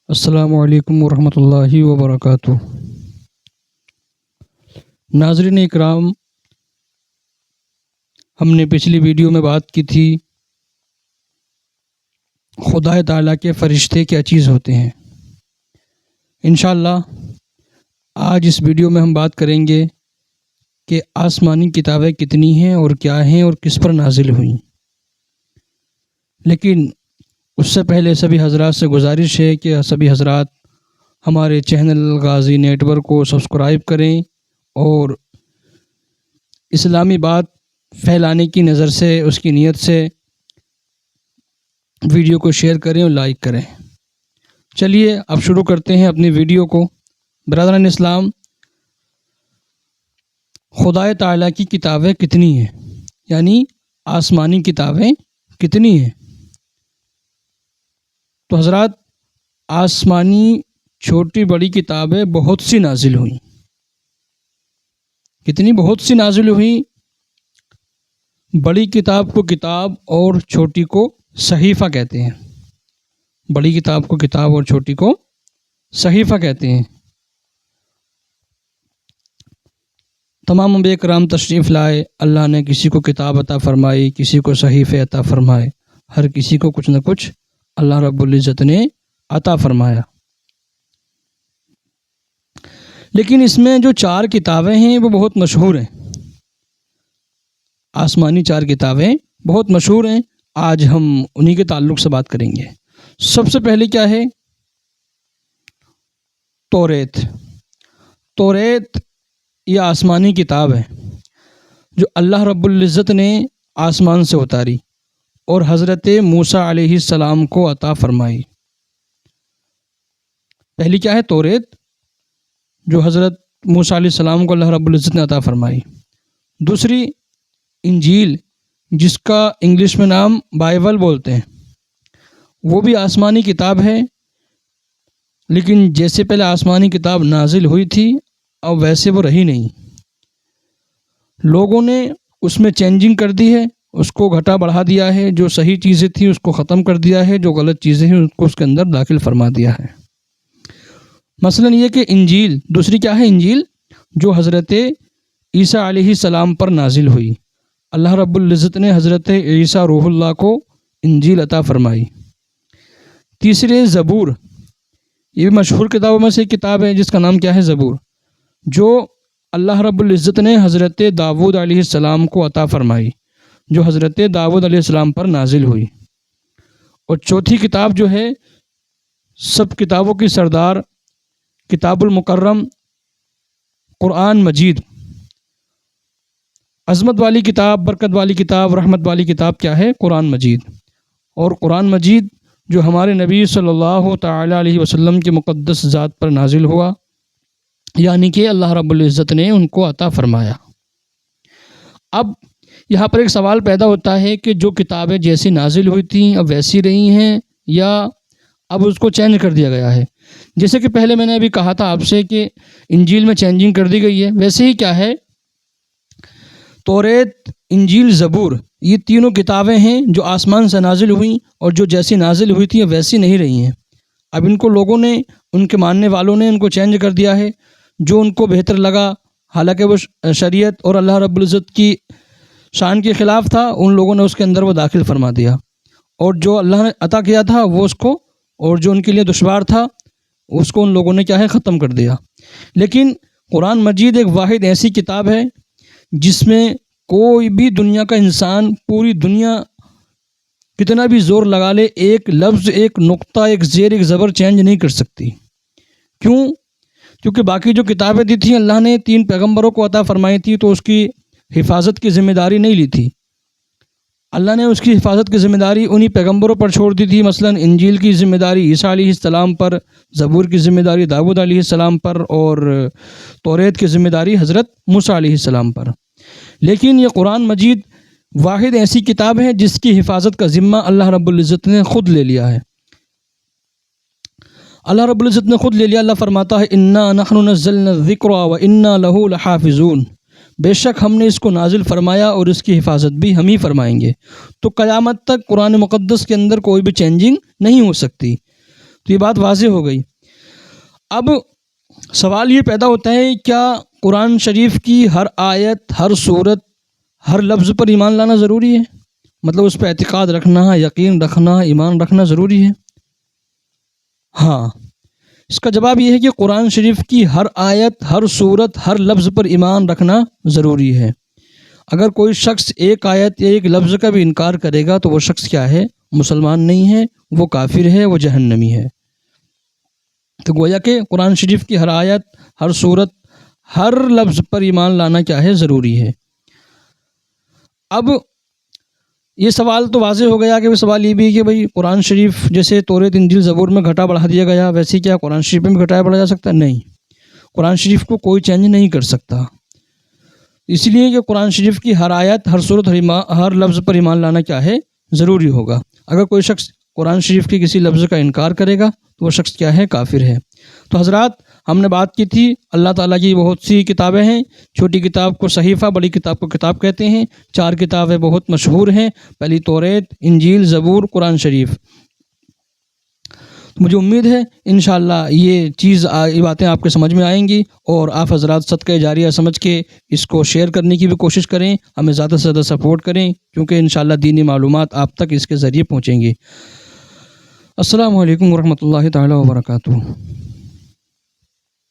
السلام علیکم ورحمۃ اللہ وبرکاتہ۔ ناظرین اکرام، ہم نے پچھلی ویڈیو میں بات کی تھی خدا تعالیٰ کے فرشتے کیا چیز ہوتے ہیں۔ انشاءاللہ آج اس ویڈیو میں ہم بات کریں گے کہ آسمانی کتابیں کتنی ہیں اور کیا ہیں اور کس پر نازل ہوئیں۔ لیکن اس سے پہلے سبھی حضرات سے گزارش ہے کہ سبھی حضرات ہمارے چینل غازی نیٹ ورک کو سبسکرائب کریں اور اسلامی بات پھیلانے کی نظر سے، اس کی نیت سے ویڈیو کو شیئر کریں اور لائک کریں۔ چلیے اب شروع کرتے ہیں اپنی ویڈیو کو۔ برادران اسلام، خدا تعالیٰ کی کتابیں کتنی ہیں، یعنی آسمانی کتابیں کتنی ہیں؟ تو حضرات، آسمانی چھوٹی بڑی کتابیں بہت سی نازل ہوئیں۔ کتنی؟ بہت سی نازل ہوئیں۔ بڑی کتاب کو کتاب اور چھوٹی کو صحیفہ کہتے ہیں۔ بڑی کتاب کو کتاب اور چھوٹی کو صحیفہ کہتے ہیں۔ تمام انبیاء کرام تشریف لائے، اللہ نے کسی کو کتاب عطا فرمائی، کسی کو صحیفے عطا فرمائے، ہر کسی کو کچھ نہ کچھ اللہ رب العزت نے عطا فرمایا۔ لیکن اس میں جو 4 کتابیں ہیں وہ بہت مشہور ہیں۔ آسمانی 4 کتابیں بہت مشہور ہیں۔ آج ہم انہی کے تعلق سے بات کریں گے۔ سب سے پہلے کیا ہے؟ توریت۔ توریت یہ آسمانی کتاب ہے جو اللہ رب العزت نے آسمان سے اتاری اور حضرت موسیٰ علیہ السلام کو عطا فرمائی۔ پہلی کیا ہے؟ توریت، جو حضرت موسیٰ علیہ السلام کو اللہ رب العزت نے عطا فرمائی۔ دوسری انجیل، جس کا انگلش میں نام بائبل بولتے ہیں، وہ بھی آسمانی کتاب ہے، لیکن جیسے پہلے آسمانی کتاب نازل ہوئی تھی اب ویسے وہ رہی نہیں۔ لوگوں نے اس میں چینجنگ کر دی ہے، اس کو گھٹا بڑھا دیا ہے، جو صحیح چیزیں تھیں اس کو ختم کر دیا ہے، جو غلط چیزیں ہیں اس کو اس کے اندر داخل فرما دیا ہے۔ مثلا یہ کہ انجیل، دوسری کیا ہے؟ انجیل، جو حضرت عیسیٰ علیہ السلام پر نازل ہوئی۔ اللہ رب العزت نے حضرت عیسیٰ روح اللہ کو انجیل عطا فرمائی۔ تیسرے زبور، یہ بھی مشہور کتابوں میں سے ایک کتاب ہے جس کا نام کیا ہے؟ زبور، جو اللہ رب العزت نے حضرت داؤد علیہ السلام کو عطا فرمائی، جو حضرت داؤد علیہ السلام پر نازل ہوئی۔ اور چوتھی کتاب جو ہے سب کتابوں کی سردار، کتاب المکرم، قرآن مجید، عظمت والی کتاب، برکت والی کتاب، رحمت والی کتاب کیا ہے؟ قرآن مجید۔ اور قرآن مجید جو ہمارے نبی صلی اللہ تعالی علیہ وسلم کے مقدس ذات پر نازل ہوا، یعنی کہ اللہ رب العزت نے ان کو عطا فرمایا۔ اب یہاں پر ایک سوال پیدا ہوتا ہے کہ جو کتابیں جیسی نازل ہوئی تھیں اب ویسی رہی ہیں یا اب اس کو چینج کر دیا گیا ہے؟ جیسے کہ پہلے میں نے ابھی کہا تھا آپ سے کہ انجیل میں چینجنگ کر دی گئی ہے، ویسے ہی کیا ہے؟ توریت، انجیل، زبور، یہ تینوں کتابیں ہیں جو آسمان سے نازل ہوئیں اور جو جیسی نازل ہوئی تھیں اب ویسی نہیں رہی ہیں۔ اب ان کو لوگوں نے، ان کے ماننے والوں نے ان کو چینج کر دیا ہے، جو ان کو بہتر لگا، حالانکہ وہ شریعت اور اللہ رب العزت کی شان کے خلاف تھا، ان لوگوں نے اس کے اندر وہ داخل فرما دیا، اور جو اللہ نے عطا کیا تھا وہ اس کو، اور جو ان کے لیے دشوار تھا اس کو ان لوگوں نے کیا ہے؟ ختم کر دیا۔ لیکن قرآن مجید ایک واحد ایسی کتاب ہے جس میں کوئی بھی دنیا کا انسان، پوری دنیا کتنا بھی زور لگا لے، ایک لفظ، ایک نقطہ، ایک زیر، ایک زبر چینج نہیں کر سکتی۔ کیوں؟ کیونکہ باقی جو کتابیں دی تھیں اللہ نے 3 پیغمبروں کو عطا فرمائی تھی تو اس کی حفاظت کی ذمہ داری نہیں لی تھی۔ اللہ نے اس کی حفاظت کی ذمہ داری انہی پیغمبروں پر چھوڑ دی تھی۔ مثلا انجیل کی ذمہ داری عیسیٰ علیہ السلام پر، زبور کی ذمہ داری داؤد علیہ السلام پر، اور توریت کی ذمہ داری حضرت موسیٰ علیہ السلام پر۔ لیکن یہ قرآن مجید واحد ایسی کتاب ہے جس کی حفاظت کا ذمہ اللہ رب العزت نے خود لے لیا ہے۔ اللہ رب العزت نے خود لے لیا۔ اللہ فرماتا ہے انا نحن نزلنا الذکر وانا لہ لحافظون، بے شک ہم نے اس کو نازل فرمایا اور اس کی حفاظت بھی ہم ہی فرمائیں گے۔ تو قیامت تک قرآن مقدس کے اندر کوئی بھی چینجنگ نہیں ہو سکتی۔ تو یہ بات واضح ہو گئی۔ اب سوال یہ پیدا ہوتا ہے کیا قرآن شریف کی ہر آیت، ہر صورت، ہر لفظ پر ایمان لانا ضروری ہے؟ مطلب اس پہ اعتقاد رکھنا، یقین رکھنا، ایمان رکھنا ضروری ہے؟ ہاں، اس کا جواب یہ ہے کہ قرآن شریف کی ہر آیت، ہر صورت، ہر لفظ پر ایمان رکھنا ضروری ہے۔ اگر کوئی شخص ایک آیت یا ایک لفظ کا بھی انکار کرے گا تو وہ شخص کیا ہے؟ مسلمان نہیں ہے، وہ کافر ہے، وہ جہنمی ہے۔ تو گویا کہ قرآن شریف کی ہر آیت، ہر صورت، ہر لفظ پر ایمان لانا کیا ہے؟ ضروری ہے۔ اب یہ سوال تو واضح ہو گیا کہ سوال یہ بھی ہے کہ بھئی قرآن شریف جیسے توریت، انجیل، زبور میں گھٹا بڑھا دیا گیا، ویسے کیا قرآن شریف میں بھی گھٹایا بڑھا جا سکتا ہے؟ نہیں، قرآن شریف کو کوئی چینج نہیں کر سکتا، اس لیے کہ قرآن شریف کی ہر آیت، ہر صورت، ہر لفظ پر ایمان لانا کیا ہے؟ ضروری ہوگا۔ اگر کوئی شخص قرآن شریف کے کسی لفظ کا انکار کرے گا تو وہ شخص کیا ہے؟ کافر ہے۔ تو حضرات، ہم نے بات کی تھی اللہ تعالیٰ کی بہت سی کتابیں ہیں، چھوٹی کتاب کو صحیفہ، بڑی کتاب کو کتاب کہتے ہیں۔ 4 کتابیں بہت مشہور ہیں، پہلی توریت، انجیل، زبور، قرآن شریف۔ مجھے امید ہے انشاءاللہ یہ باتیں آپ کے سمجھ میں آئیں گی، اور آپ حضرات صدقہ جاریہ سمجھ کے اس کو شیئر کرنے کی بھی کوشش کریں، ہمیں زیادہ سے زیادہ سپورٹ کریں، کیونکہ انشاءاللہ دینی معلومات آپ تک اس کے ذریعے پہنچیں گی۔ السلام علیکم ورحمۃ اللہ تعالیٰ وبرکاتہ۔